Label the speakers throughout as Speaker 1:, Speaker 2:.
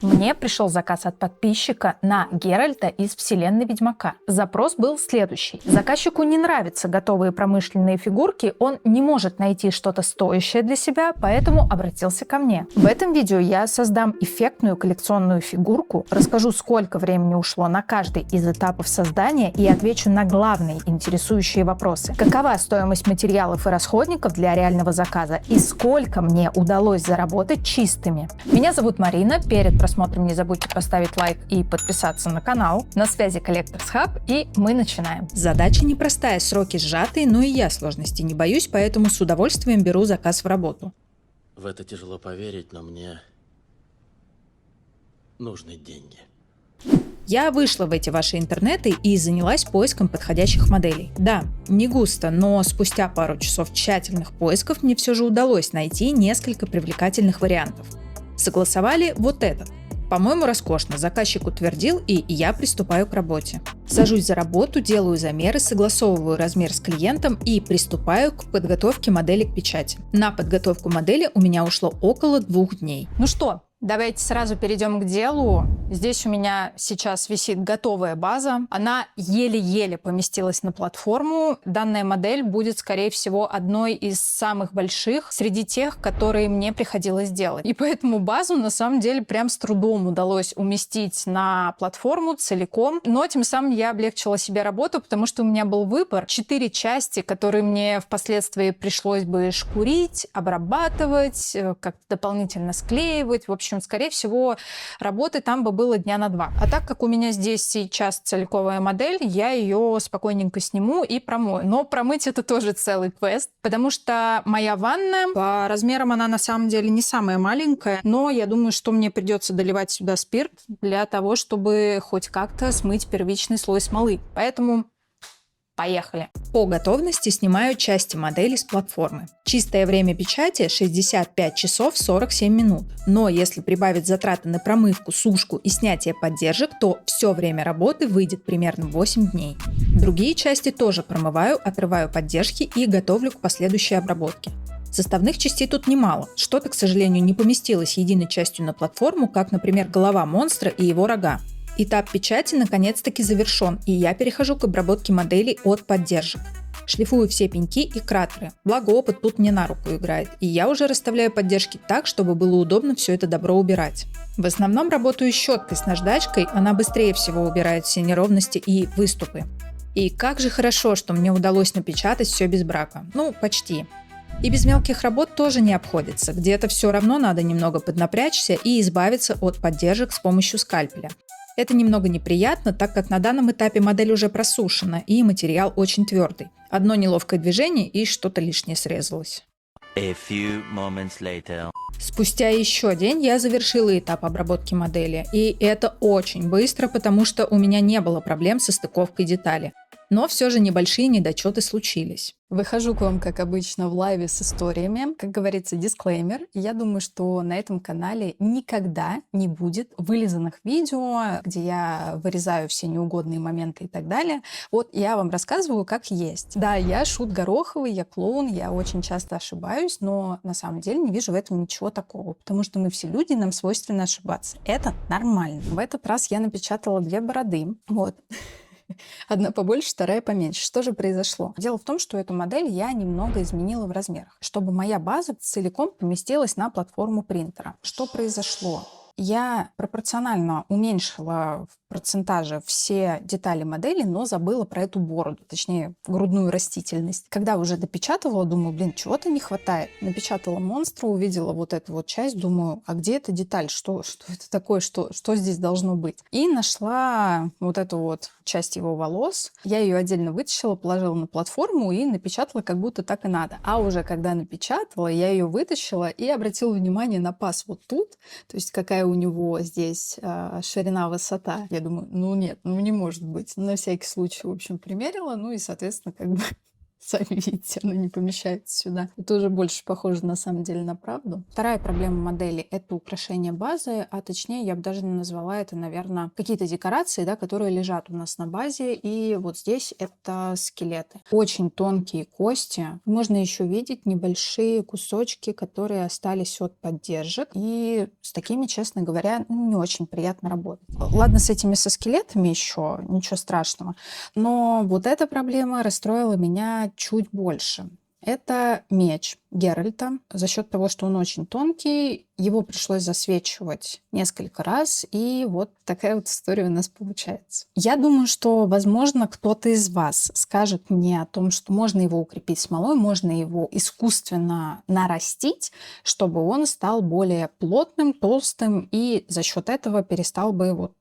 Speaker 1: Мне пришел заказ от подписчика на Геральта из вселенной Ведьмака. Запрос был следующий. Заказчику не нравятся готовые промышленные фигурки, он не может найти что-то стоящее для себя, поэтому обратился ко мне. В этом видео я создам эффектную коллекционную фигурку, расскажу, сколько времени ушло на каждый из этапов создания и отвечу на главные интересующие вопросы. Какова стоимость материалов и расходников для реального заказа и сколько мне удалось заработать чистыми. Меня зовут Марина. Перед просмотром не забудьте поставить лайк и подписаться на канал. На связи Collectors Hub, и мы начинаем. Задача непростая, сроки сжатые, но и я сложностей не боюсь, поэтому с удовольствием беру заказ в работу.
Speaker 2: В это тяжело поверить, но мне нужны деньги.
Speaker 1: Я вышла в эти ваши интернеты и занялась поиском подходящих моделей. Да, не густо, но спустя пару часов тщательных поисков мне все же удалось найти несколько привлекательных вариантов. Согласовали вот этот. По-моему, роскошно. Заказчик утвердил, и я приступаю к работе. Сажусь за работу, делаю замеры, согласовываю размер с клиентом и приступаю к подготовке модели к печати. На подготовку модели у меня ушло около 2 дней. Ну что, давайте сразу перейдем к делу. Здесь у меня сейчас висит готовая база. Она еле-еле поместилась на платформу. Данная модель будет, скорее всего, одной из самых больших среди тех, которые мне приходилось делать. И поэтому базу, на самом деле, прям с трудом удалось уместить на платформу целиком. Но тем самым я облегчила себе работу, потому что у меня был выбор. 4 части, которые мне впоследствии пришлось бы шкурить, обрабатывать, как-то дополнительно склеивать. В общем, скорее всего, работы там бы было дня на 2. А так как у меня здесь сейчас целиковая модель, я ее спокойненько сниму и промою. Но промыть это тоже целый квест, потому что моя ванна, по размерам она на самом деле не самая маленькая, но я думаю, что мне придется доливать сюда спирт для того, чтобы хоть как-то смыть первичный слой смолы. Поэтому поехали. По готовности снимаю части модели с платформы. Чистое время печати 65 часов 47 минут. Но если прибавить затраты на промывку, сушку и снятие поддержек, то все время работы выйдет примерно 8 дней. Другие части тоже промываю, отрываю поддержки и готовлю к последующей обработке. Составных частей тут немало. Что-то, к сожалению, не поместилось единой частью на платформу, как, например, голова монстра и его рога. Этап печати наконец-таки завершен, и я перехожу к обработке моделей от поддержек. Шлифую все пеньки и кратеры, благо опыт тут мне на руку играет, и я уже расставляю поддержки так, чтобы было удобно все это добро убирать. В основном работаю щеткой с наждачкой, она быстрее всего убирает все неровности и выступы. И как же хорошо, что мне удалось напечатать все без брака. Ну, почти. И без мелких работ тоже не обходится, где-то все равно надо немного поднапрячься и избавиться от поддержек с помощью скальпеля. Это немного неприятно, так как на данном этапе модель уже просушена и материал очень твердый. Одно неловкое движение и что-то лишнее срезалось. Спустя еще день я завершила этап обработки модели. И это очень быстро, потому что у меня не было проблем со стыковкой детали. Но все же небольшие недочеты случились. Выхожу к вам, как обычно, в лайве с историями. Как говорится, дисклеймер. Я думаю, что на этом канале никогда не будет вылизанных видео, где я вырезаю все неугодные моменты и так далее. Вот я вам рассказываю, как есть. Да, я шут гороховый, я клоун, я очень часто ошибаюсь, но на самом деле не вижу в этом ничего такого, потому что мы все люди, нам свойственно ошибаться. Это нормально. В этот раз я напечатала 2 бороды. Вот. Одна побольше, вторая поменьше. Что же произошло? Дело в том, что эту модель я немного изменила в размерах, чтобы моя база целиком поместилась на платформу принтера. Что произошло? Я пропорционально уменьшила в процентаже все детали модели, но забыла про эту бороду, точнее, грудную растительность. Когда уже допечатывала, думаю, чего-то не хватает. Напечатала монстра, увидела вот эту вот часть, думаю, а где эта деталь? Что это такое? Что здесь должно быть? И нашла вот эту вот часть его волос. Я ее отдельно вытащила, положила на платформу и напечатала, как будто так и надо. А уже когда напечатала, я ее вытащила и обратила внимание на паз вот тут, то есть какая у него здесь ширина, высота. Я думаю, нет, не может быть. На всякий случай, в общем, примерила, и, соответственно, Сами видите, она не помещается сюда. Это уже больше похоже на самом деле на правду. Вторая проблема модели — это украшение базы, а точнее я бы даже не назвала это, наверное, какие-то декорации, да, которые лежат у нас на базе. И вот здесь это скелеты. Очень тонкие кости. Можно еще видеть небольшие кусочки, которые остались от поддержек. И с такими, честно говоря, не очень приятно работать. Ладно, с этими со скелетами еще ничего страшного. Но вот эта проблема расстроила меня чуть больше. Это меч Геральта. За счет того, что он очень тонкий, его пришлось засвечивать несколько раз, и вот такая вот история у нас получается. Я думаю, что, возможно, кто-то из вас скажет мне о том, что можно его укрепить смолой, можно его искусственно нарастить, чтобы он стал более плотным, толстым, и за счет этого перестал бы вот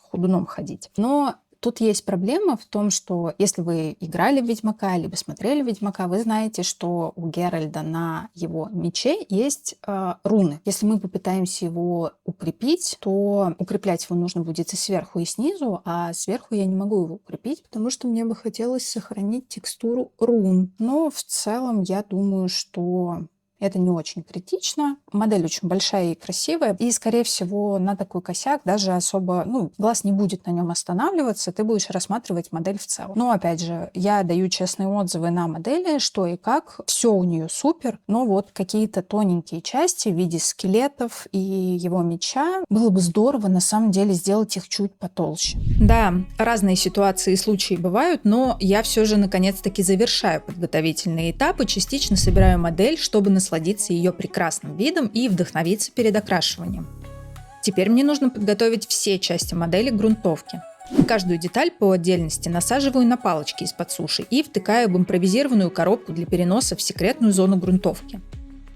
Speaker 1: ходуном ходить. Но тут есть проблема в том, что если вы играли в Ведьмака, либо смотрели Ведьмака, вы знаете, что у Геральда на его мече есть руны. Если мы попытаемся его укрепить, то укреплять его нужно будет и сверху, и снизу, а сверху я не могу его укрепить, потому что мне бы хотелось сохранить текстуру рун. Но в целом я думаю, что это не очень критично. Модель очень большая и красивая. И, скорее всего, на такой косяк даже особо, глаз не будет на нем останавливаться, ты будешь рассматривать модель в целом. Но, опять же, я даю честные отзывы на модели, что и как. Все у нее супер, но вот какие-то тоненькие части в виде скелетов и его меча, было бы здорово, на самом деле, сделать их чуть потолще. Да, разные ситуации и случаи бывают, но я все же, наконец-таки, завершаю подготовительные этапы, частично собираю модель, чтобы насладиться ее прекрасным видом и вдохновиться перед окрашиванием. Теперь мне нужно подготовить все части модели к грунтовке. Каждую деталь по отдельности насаживаю на палочки из-под суши и втыкаю в импровизированную коробку для переноса в секретную зону грунтовки.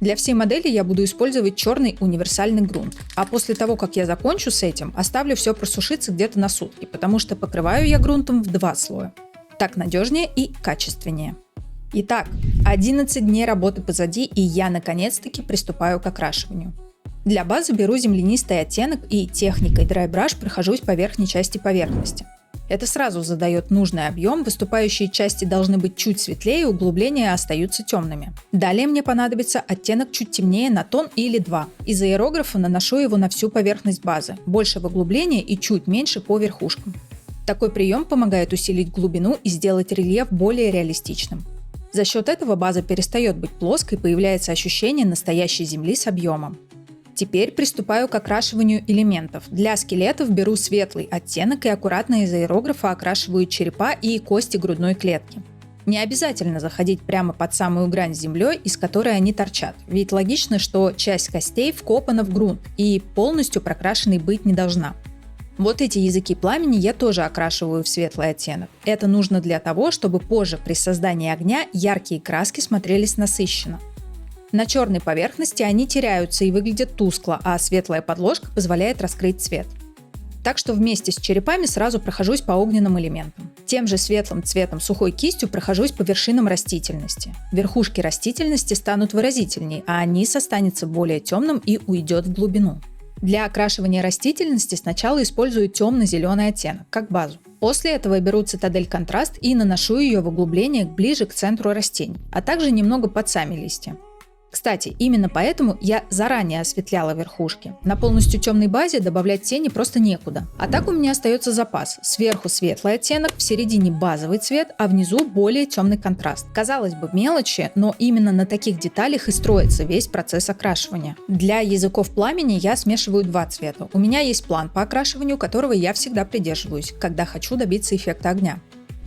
Speaker 1: Для всей модели я буду использовать черный универсальный грунт, а после того, как я закончу с этим, оставлю все просушиться где-то на сутки, потому что покрываю я грунтом в 2 слоя. Так надежнее и качественнее. Итак, 11 дней работы позади, и я наконец-таки приступаю к окрашиванию. Для базы беру землянистый оттенок и техникой Dry Brush прохожусь по верхней части поверхности. Это сразу задает нужный объем, выступающие части должны быть чуть светлее, углубления остаются темными. Далее мне понадобится оттенок чуть темнее на тон или 2. Из аэрографа наношу его на всю поверхность базы, больше в углубление и чуть меньше по верхушкам. Такой прием помогает усилить глубину и сделать рельеф более реалистичным. За счет этого база перестает быть плоской, появляется ощущение настоящей земли с объемом. Теперь приступаю к окрашиванию элементов. Для скелетов беру светлый оттенок и аккуратно из аэрографа окрашиваю черепа и кости грудной клетки. Не обязательно заходить прямо под самую грань с землей, из которой они торчат, ведь логично, что часть костей вкопана в грунт и полностью прокрашенной быть не должна. Вот эти языки пламени я тоже окрашиваю в светлый оттенок. Это нужно для того, чтобы позже при создании огня яркие краски смотрелись насыщенно. На черной поверхности они теряются и выглядят тускло, а светлая подложка позволяет раскрыть цвет. Так что вместе с черепами сразу прохожусь по огненным элементам. Тем же светлым цветом сухой кистью прохожусь по вершинам растительности. Верхушки растительности станут выразительнее, а низ останется более темным и уйдет в глубину. Для окрашивания растительности сначала использую темно-зеленый оттенок, как базу. После этого беру цитадель контраст и наношу ее в углубление ближе к центру растений, а также немного под сами листья. Кстати, именно поэтому я заранее осветляла верхушки. На полностью темной базе добавлять тени просто некуда. А так у меня остается запас. Сверху светлый оттенок, в середине базовый цвет, а внизу более темный контраст. Казалось бы, мелочи, но именно на таких деталях и строится весь процесс окрашивания. Для языков пламени я смешиваю 2 цвета. У меня есть план по окрашиванию, которого я всегда придерживаюсь, когда хочу добиться эффекта огня.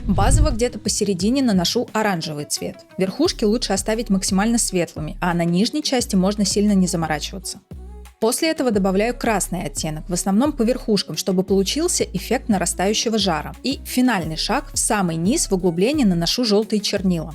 Speaker 1: Базово где-то посередине наношу оранжевый цвет. Верхушки лучше оставить максимально светлыми, а на нижней части можно сильно не заморачиваться. После этого добавляю красный оттенок, в основном по верхушкам, чтобы получился эффект нарастающего жара. И финальный шаг, в самый низ в углубление наношу желтые чернила.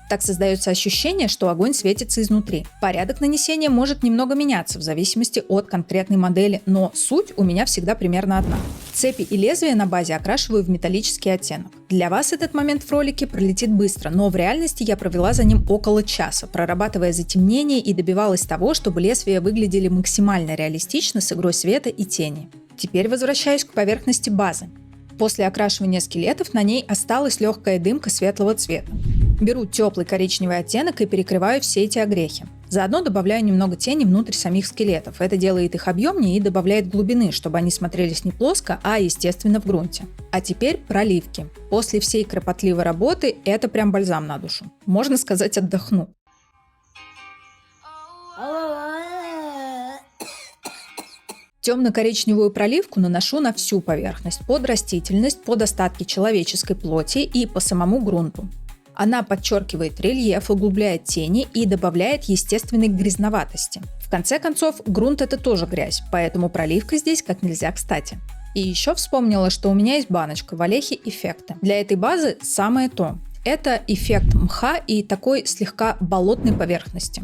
Speaker 1: Так создается ощущение, что огонь светится изнутри. Порядок нанесения может немного меняться в зависимости от конкретной модели, но суть у меня всегда примерно одна. Цепи и лезвия на базе окрашиваю в металлический оттенок. Для вас этот момент в ролике пролетит быстро, но в реальности я провела за ним около часа, прорабатывая затемнение и добивалась того, чтобы лезвия выглядели максимально реалистично с игрой света и тени. Теперь возвращаюсь к поверхности базы. После окрашивания скелетов на ней осталась легкая дымка светлого цвета. Беру теплый коричневый оттенок и перекрываю все эти огрехи. Заодно добавляю немного тени внутрь самих скелетов. Это делает их объемнее и добавляет глубины, чтобы они смотрелись не плоско, а естественно в грунте. А теперь проливки. После всей кропотливой работы это прям бальзам на душу. Можно сказать, отдохну. Темно-коричневую проливку наношу на всю поверхность, под растительность, под остатки человеческой плоти и по самому грунту. Она подчеркивает рельеф, углубляет тени и добавляет естественной грязноватости. В конце концов, грунт — это тоже грязь, поэтому проливка здесь как нельзя кстати. И еще вспомнила, что у меня есть баночка в Олехе Эффекты. Для этой базы самое то. Это эффект мха и такой слегка болотной поверхности.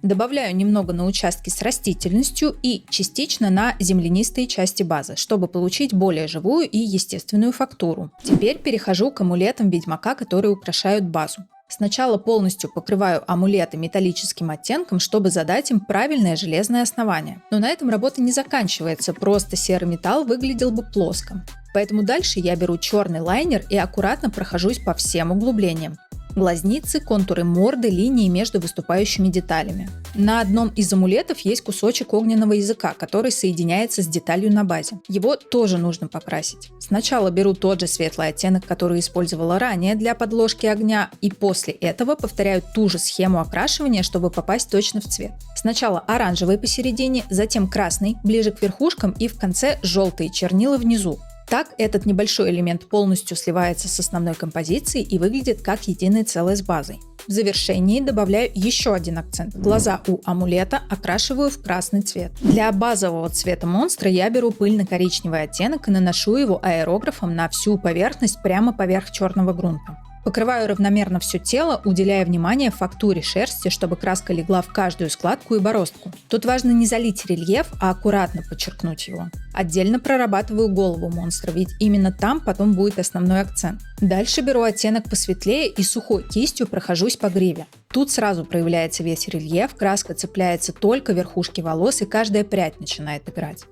Speaker 1: Добавляю немного на участки с растительностью и частично на землянистые части базы, чтобы получить более живую и естественную фактуру. Теперь перехожу к амулетам ведьмака, которые украшают базу. Сначала полностью покрываю амулеты металлическим оттенком, чтобы задать им правильное железное основание. Но на этом работа не заканчивается, просто серый металл выглядел бы плоско. Поэтому дальше я беру черный лайнер и аккуратно прохожусь по всем углублениям. Глазницы, контуры морды, линии между выступающими деталями. На одном из амулетов есть кусочек огненного языка, который соединяется с деталью на базе. Его тоже нужно покрасить. Сначала беру тот же светлый оттенок, который использовала ранее для подложки огня, и после этого повторяю ту же схему окрашивания, чтобы попасть точно в цвет. Сначала оранжевый посередине, затем красный, ближе к верхушкам и в конце желтые чернила внизу. Так этот небольшой элемент полностью сливается с основной композицией и выглядит как единое целое с базой. В завершении добавляю еще один акцент. Глаза у амулета окрашиваю в красный цвет. Для базового цвета монстра я беру пыльно-коричневый оттенок и наношу его аэрографом на всю поверхность прямо поверх черного грунта. Покрываю равномерно все тело, уделяя внимание фактуре шерсти, чтобы краска легла в каждую складку и бороздку. Тут важно не залить рельеф, а аккуратно подчеркнуть его. Отдельно прорабатываю голову монстра, ведь именно там потом будет основной акцент. Дальше беру оттенок посветлее и сухой кистью прохожусь по гриве. Тут сразу проявляется весь рельеф, краска цепляется только верхушки волос и каждая прядь начинает играть.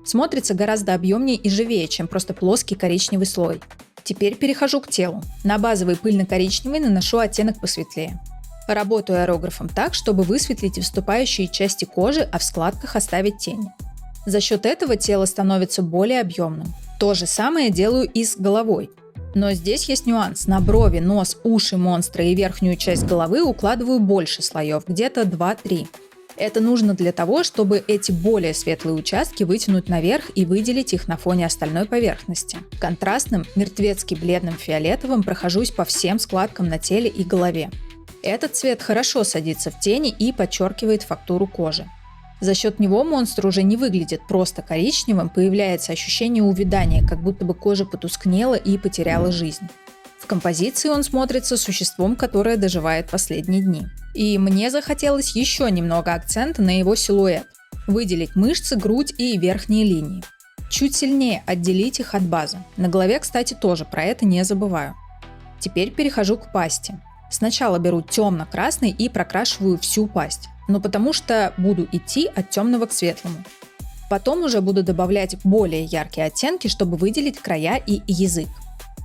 Speaker 1: Смотрится гораздо объемнее и живее, чем просто плоский коричневый слой. Теперь перехожу к телу. На базовый пыльно-коричневый наношу оттенок посветлее. Работаю аэрографом так, чтобы высветлить выступающие части кожи, а в складках оставить тени. За счет этого тело становится более объемным. То же самое делаю и с головой. Но здесь есть нюанс. На брови, нос, уши монстра и верхнюю часть головы укладываю больше слоев, где-то 2-3. Это нужно для того, чтобы эти более светлые участки вытянуть наверх и выделить их на фоне остальной поверхности. Контрастным, мертвецки бледным фиолетовым прохожусь по всем складкам на теле и голове. Этот цвет хорошо садится в тени и подчеркивает фактуру кожи. За счет него монстр уже не выглядит просто коричневым, появляется ощущение увядания, как будто бы кожа потускнела и потеряла жизнь. В композиции он смотрится существом, которое доживает последние дни. И мне захотелось еще немного акцента на его силуэт. Выделить мышцы, грудь и верхние линии. Чуть сильнее отделить их от базы. На голове, кстати, тоже про это не забываю. Теперь перехожу к пасти. Сначала беру темно-красный и прокрашиваю всю пасть. Но потому что буду идти от темного к светлому. Потом уже буду добавлять более яркие оттенки, чтобы выделить края и язык.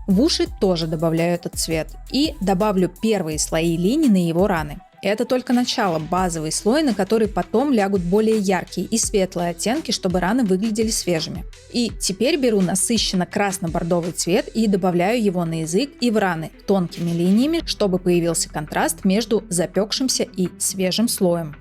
Speaker 1: В уши тоже добавляю этот цвет и добавлю первые слои линий на его раны. Это только начало, базовый слой, на который потом лягут более яркие и светлые оттенки, чтобы раны выглядели свежими. И теперь беру насыщенно красно-бордовый цвет и добавляю его на язык и в раны тонкими линиями, чтобы появился контраст между запекшимся и свежим слоем.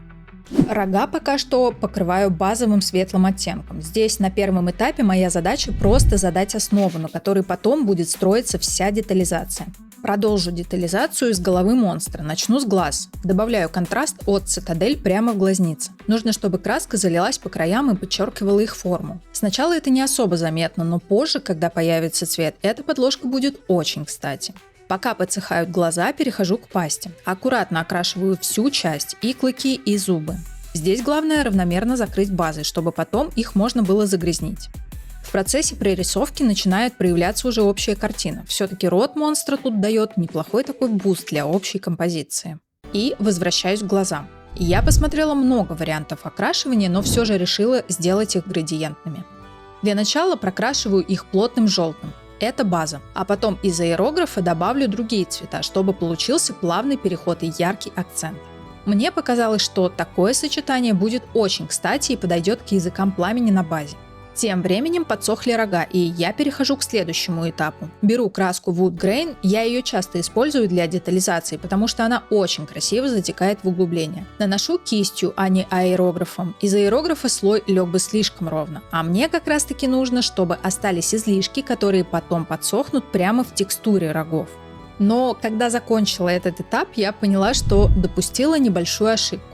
Speaker 1: Рога пока что покрываю базовым светлым оттенком. Здесь на первом этапе моя задача просто задать основу, на которой потом будет строиться вся детализация. Продолжу детализацию с головы монстра. Начну с глаз. Добавляю контраст от цитадель прямо в глазницы. Нужно, чтобы краска залилась по краям и подчеркивала их форму. Сначала это не особо заметно, но позже, когда появится цвет, эта подложка будет очень кстати. Пока подсыхают глаза, перехожу к пасти. Аккуратно окрашиваю всю часть, и клыки, и зубы. Здесь главное равномерно закрыть базой, чтобы потом их можно было загрязнить. В процессе прорисовки начинает проявляться уже общая картина. Все-таки рот монстра тут дает неплохой такой буст для общей композиции. И возвращаюсь к глазам. Я посмотрела много вариантов окрашивания, но все же решила сделать их градиентными. Для начала прокрашиваю их плотным желтым. Это база. А потом из аэрографа добавлю другие цвета, чтобы получился плавный переход и яркий акцент. Мне показалось, что такое сочетание будет очень кстати и подойдет к языкам пламени на базе. Тем временем подсохли рога, и я перехожу к следующему этапу. Беру краску Wood Grain, я ее часто использую для детализации, потому что она очень красиво затекает в углубление. Наношу кистью, а не аэрографом. Из аэрографа слой лег бы слишком ровно, а мне как раз таки нужно, чтобы остались излишки, которые потом подсохнут прямо в текстуре рогов. Но когда закончила этот этап, я поняла, что допустила небольшую ошибку.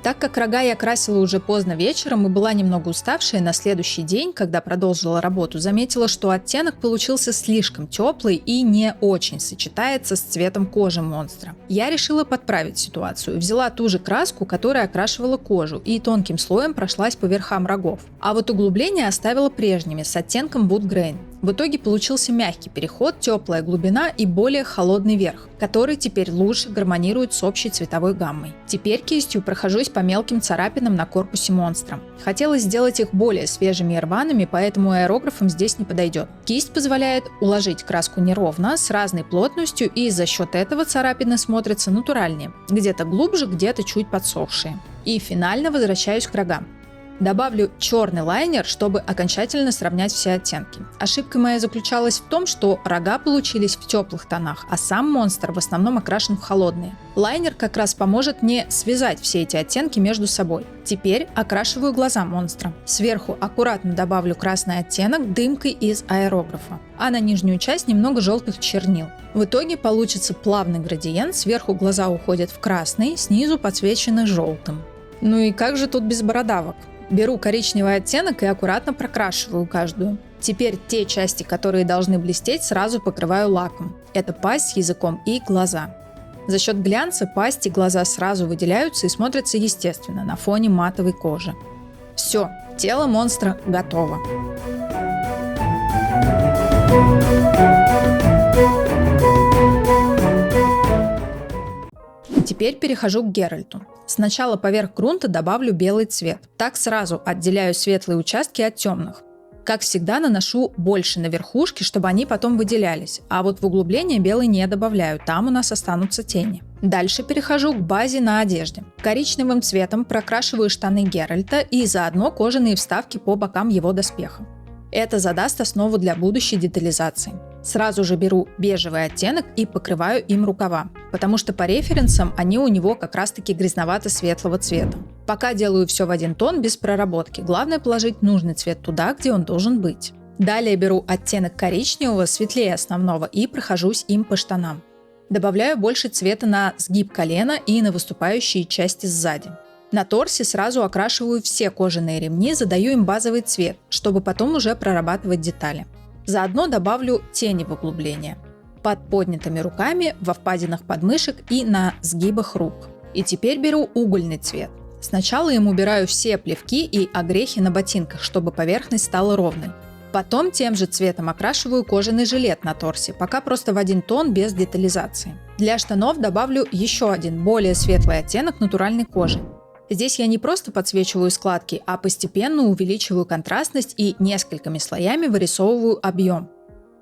Speaker 1: Так как рога я красила уже поздно вечером и была немного уставшая, на следующий день, когда продолжила работу, заметила, что оттенок получился слишком теплый и не очень сочетается с цветом кожи монстра. Я решила подправить ситуацию. Взяла ту же краску, которая окрашивала кожу, и тонким слоем прошлась по верхам рогов. А вот углубления оставила прежними, с оттенком Wood Grain. В итоге получился мягкий переход, теплая глубина и более холодный верх, который теперь лучше гармонирует с общей цветовой гаммой. Теперь кистью прохожусь по мелким царапинам на корпусе монстра. Хотелось сделать их более свежими и рваными, поэтому аэрографом здесь не подойдет. Кисть позволяет уложить краску неровно, с разной плотностью, и за счет этого царапины смотрятся натуральнее, где-то глубже, где-то чуть подсохшие. И финально возвращаюсь к рогам. Добавлю черный лайнер, чтобы окончательно сравнять все оттенки. Ошибка моя заключалась в том, что рога получились в теплых тонах, а сам монстр в основном окрашен в холодные. Лайнер как раз поможет мне связать все эти оттенки между собой. Теперь окрашиваю глаза монстра. Сверху аккуратно добавлю красный оттенок дымкой из аэрографа, а на нижнюю часть немного желтых чернил. В итоге получится плавный градиент, сверху глаза уходят в красный, снизу подсвечены желтым. Ну и как же тут без бородавок? Беру коричневый оттенок и аккуратно прокрашиваю каждую. Теперь те части, которые должны блестеть, сразу покрываю лаком. Это пасть с языком и глаза. За счет глянца пасть и глаза сразу выделяются и смотрятся естественно на фоне матовой кожи. Все, тело монстра готово. Теперь перехожу к Геральту. Сначала поверх грунта добавлю белый цвет. Так сразу отделяю светлые участки от темных. Как всегда, наношу больше на верхушки, чтобы они потом выделялись, а вот в углубление белый не добавляю, там у нас останутся тени. Дальше перехожу к базе на одежде. Коричневым цветом прокрашиваю штаны Геральта и заодно кожаные вставки по бокам его доспеха. Это задаст основу для будущей детализации. Сразу же беру бежевый оттенок и покрываю им рукава, потому что по референсам они у него как раз таки грязновато-светлого цвета. Пока делаю все в один тон без проработки, главное положить нужный цвет туда, где он должен быть. Далее беру оттенок коричневого, светлее основного, и прохожусь им по штанам. Добавляю больше цвета на сгиб колена и на выступающие части сзади. На торсе сразу окрашиваю все кожаные ремни, задаю им базовый цвет, чтобы потом уже прорабатывать детали. Заодно добавлю тени в углубление. Под поднятыми руками, во впадинах подмышек и на сгибах рук. И теперь беру угольный цвет. Сначала им убираю все плевки и огрехи на ботинках, чтобы поверхность стала ровной. Потом тем же цветом окрашиваю кожаный жилет на торсе, пока просто в один тон без детализации. Для штанов добавлю еще один, более светлый оттенок натуральной кожи. Здесь я не просто подсвечиваю складки, а постепенно увеличиваю контрастность и несколькими слоями вырисовываю объем.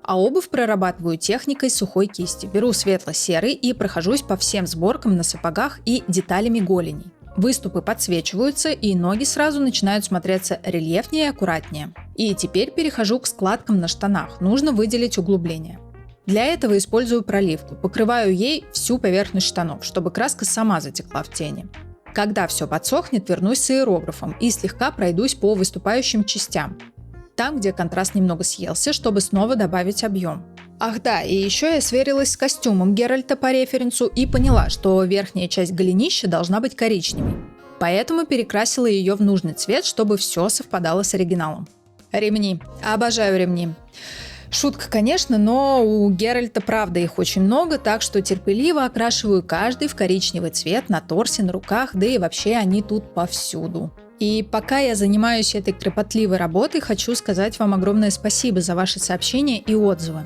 Speaker 1: А обувь прорабатываю техникой сухой кисти. Беру светло-серый и прохожусь по всем сборкам на сапогах и деталями голеней. Выступы подсвечиваются, и ноги сразу начинают смотреться рельефнее и аккуратнее. И теперь перехожу к складкам на штанах. Нужно выделить углубление. Для этого использую проливку. Покрываю ей всю поверхность штанов, чтобы краска сама затекла в тени. Когда все подсохнет, вернусь с аэрографом и слегка пройдусь по выступающим частям. Там, где контраст немного съелся, чтобы снова добавить объем. Ах да, и еще я сверилась с костюмом Геральта по референсу и поняла, что верхняя часть голенища должна быть коричневой. Поэтому перекрасила ее в нужный цвет, чтобы все совпадало с оригиналом. Ремни. Обожаю ремни. Шутка, конечно, но у Геральта правда их очень много, так что терпеливо окрашиваю каждый в коричневый цвет на торсе, на руках, да и вообще они тут повсюду. И пока я занимаюсь этой кропотливой работой, хочу сказать вам огромное спасибо за ваши сообщения и отзывы.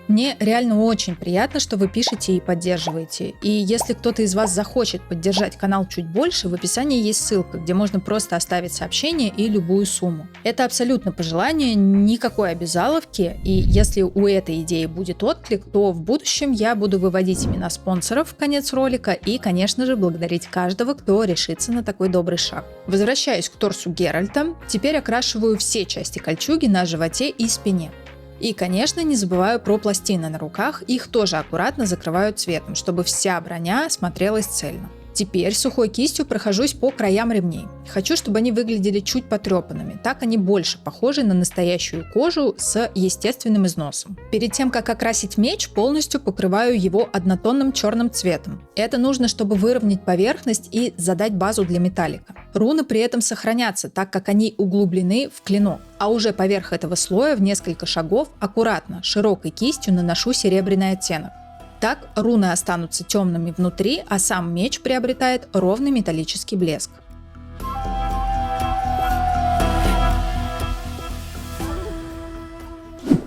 Speaker 1: Мне реально очень приятно, что вы пишете и поддерживаете. И если кто-то из вас захочет поддержать канал чуть больше, в описании есть ссылка, где можно просто оставить сообщение и любую сумму. Это абсолютно по желанию, никакой обязаловки. И если у этой идеи будет отклик, то в будущем я буду выводить имена спонсоров в конец ролика и, конечно же, благодарить каждого, кто решится на такой добрый шаг. Возвращаюсь к торсу Геральта. Теперь окрашиваю все части кольчуги на животе и спине. И, конечно, не забываю про пластины на руках, их тоже аккуратно закрываю цветом, чтобы вся броня смотрелась цельно. Теперь сухой кистью прохожусь по краям ремней. Хочу, чтобы они выглядели чуть потрепанными, так они больше похожи на настоящую кожу с естественным износом. Перед тем, как окрасить меч, полностью покрываю его однотонным черным цветом. Это нужно, чтобы выровнять поверхность и задать базу для металлика. Руны при этом сохранятся, так как они углублены в клинок. А уже поверх этого слоя в несколько шагов аккуратно, широкой кистью наношу серебряный оттенок. Так руны останутся темными внутри, а сам меч приобретает ровный металлический блеск.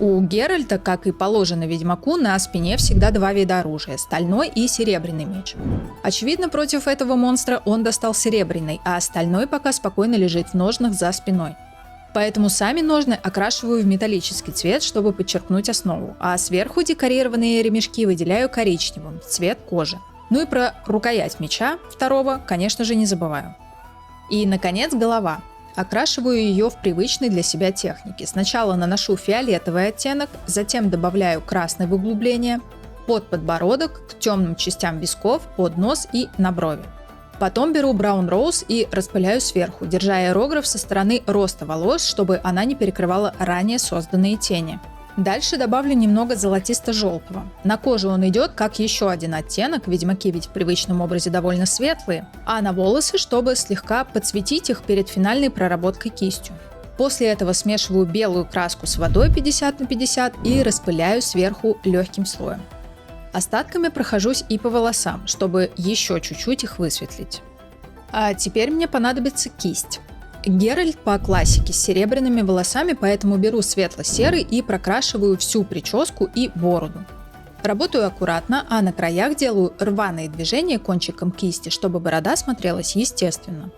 Speaker 1: У Геральта, как и положено ведьмаку, на спине всегда два вида оружия – стальной и серебряный меч. Очевидно, против этого монстра он достал серебряный, а стальной пока спокойно лежит в ножнах за спиной. Поэтому сами ножны окрашиваю в металлический цвет, чтобы подчеркнуть основу, а сверху декорированные ремешки выделяю коричневым, цвет кожи. Ну и про рукоять меча второго, конечно же, не забываю. И, наконец, голова. Окрашиваю ее в привычной для себя технике. Сначала наношу фиолетовый оттенок, затем добавляю красный в углубление, под подбородок, к темным частям висков, под нос и на брови. Потом беру Brown Rose и распыляю сверху, держа аэрограф со стороны роста волос, чтобы она не перекрывала ранее созданные тени. Дальше добавлю немного золотисто-желтого. На кожу он идет как еще один оттенок, ведьмаки ведь в привычном образе довольно светлые, а на волосы, чтобы слегка подсветить их перед финальной проработкой кистью. После этого смешиваю белую краску с водой 50/50 и распыляю сверху легким слоем. Остатками прохожусь и по волосам, чтобы еще чуть-чуть их высветлить. А теперь мне понадобится кисть. Геральт по классике с серебряными волосами, поэтому беру светло-серый и прокрашиваю всю прическу и бороду. Работаю аккуратно, а на краях делаю рваные движения кончиком кисти, чтобы борода смотрелась естественно.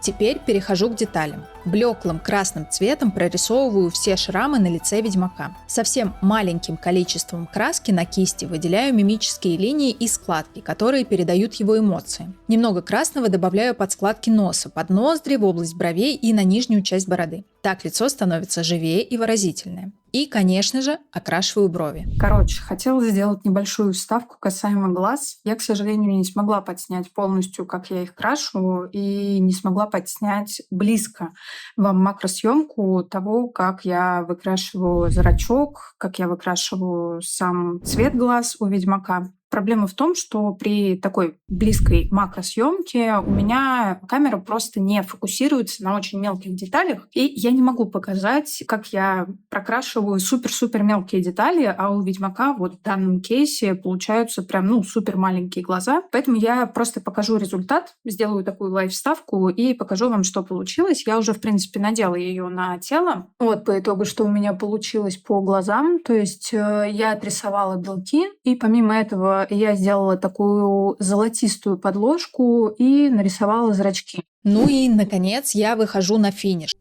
Speaker 1: Теперь перехожу к деталям. Блеклым красным цветом прорисовываю все шрамы на лице ведьмака. Совсем маленьким количеством краски на кисти выделяю мимические линии и складки, которые передают его эмоции. Немного красного добавляю под складки носа, под ноздри, в область бровей и на нижнюю часть бороды. Так лицо становится живее и выразительнее. И, конечно же, окрашиваю брови.
Speaker 3: Короче, хотела сделать небольшую вставку касаемо глаз. Я, к сожалению, не смогла подснять полностью, как я их крашу, и не смогла подснять близко вам макросъемку того, как я выкрашиваю зрачок, как я выкрашиваю сам цвет глаз у ведьмака. Проблема в том, что при такой близкой макросъемке у меня камера просто не фокусируется на очень мелких деталях, и я не могу показать, как я прокрашиваю супер-супер мелкие детали, а у ведьмака вот в данном кейсе получаются прям, супер маленькие глаза. Поэтому я просто покажу результат, сделаю такую лайв-вставку и покажу вам, что получилось. Я уже, в принципе, надела ее на тело. Вот по итогу, что у меня получилось по глазам. То есть я отрисовала белки, и помимо этого я сделала такую золотистую подложку и нарисовала зрачки.
Speaker 1: Ну и, наконец, я выхожу на финиш.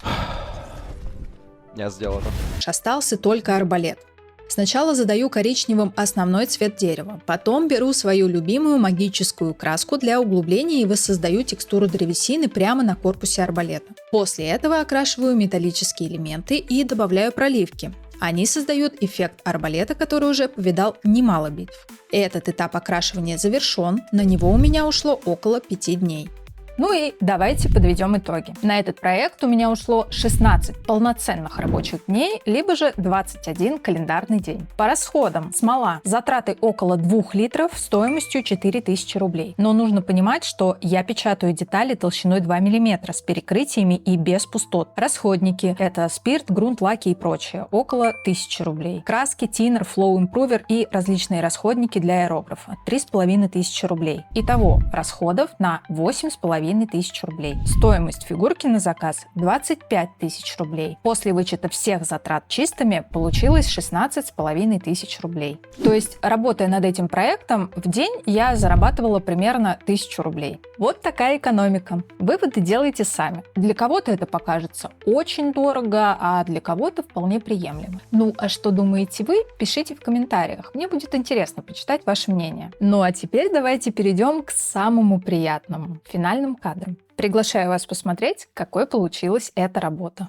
Speaker 4: Я сделал это.
Speaker 1: Остался только арбалет. Сначала задаю коричневым основной цвет дерева, потом беру свою любимую магическую краску для углубления и воссоздаю текстуру древесины прямо на корпусе арбалета. После этого окрашиваю металлические элементы и добавляю проливки. Они создают эффект арбалета, который уже повидал немало битв. Этот этап окрашивания завершен, на него у меня ушло около 5 дней. Ну и давайте подведем итоги. На этот проект у меня ушло 16 полноценных рабочих дней, либо же 21 календарный день. По расходам: смола, затраты около 2 литров стоимостью 4000 рублей. Но нужно понимать, что я печатаю детали толщиной 2 мм с перекрытиями и без пустот. Расходники — это спирт, грунт, лаки и прочее — около 1000 рублей. Краски, тинер, флоу импрувер и различные расходники для аэрографа — 3500 рублей. Итого расходов на 8500 1500 рублей. Стоимость фигурки на заказ 25 тысяч рублей. После вычета всех затрат чистыми получилось 16 500 рублей. То есть, работая над этим проектом, в день я зарабатывала примерно 1000 рублей. Вот такая экономика. Выводы делайте сами. Для кого-то это покажется очень дорого, а для кого-то вполне приемлемо. Ну, а что думаете вы? Пишите в комментариях. Мне будет интересно почитать ваше мнение. Ну, а теперь давайте перейдем к самому приятному — финальным кадрам. Приглашаю вас посмотреть, какой получилась эта работа.